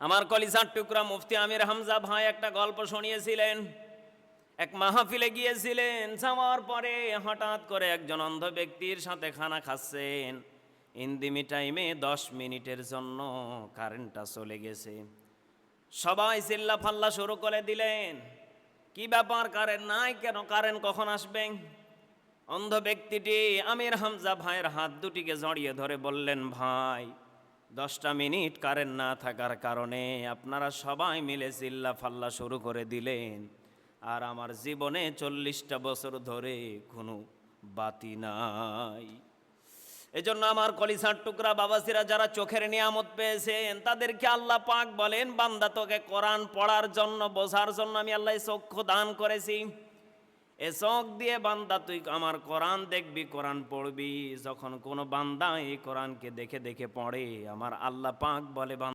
আমার কলিজার টুকরা মুফতি আমির হামজা ভাই একটা গল্প শুনিয়েছিলেন। এক মাহফিলে গিয়েছিলেন, যাওয়ার পরে হঠাৎ করে একজন অন্ধ ব্যক্তির সাথে খানা খাচ্ছেন। ইন্দিমি টাইমে 10 মিনিটের জন্য কারেন্টটা চলে গেছে। সবাই চিল্লা ফাল্লা শুরু করে দিলেন, কি ব্যাপার, কারেন্ট নাই কেন, কারেন্ট কখন আসবে? অন্ধ ব্যক্তিটি আমির হামজা ভাইয়ের হাত দুটিকে জড়িয়ে ধরে বললেন, ভাই 10টা মিনিট কারেন্ট না থাকার কারণে আপনারা সবাই মিলে চিল্লা ফাল্লা শুরু করে দিলেন, আর আমার জীবনে 40টা বছর ধরে কোনো বাতি নাই। এজন্য আমার কলিজার টুকরা বাবাজিরা যারা চোখের নিয়ামত পেয়েছেন, তাদেরকে আল্লাহ পাক বলেন, বান্দা তোকে কোরআন পড়ার জন্য, বোঝার জন্য আমি আল্লাহ চক্ষু দান করেছি। এ চোখ দিয়ে বান্দা তুই আমার কোরআন দেখবি, কোরআন পড়বি। যখন কোনো বান্দা এই কোরআনকে দেখে দেখে পড়ে, আমার আল্লাহ পাক বলে,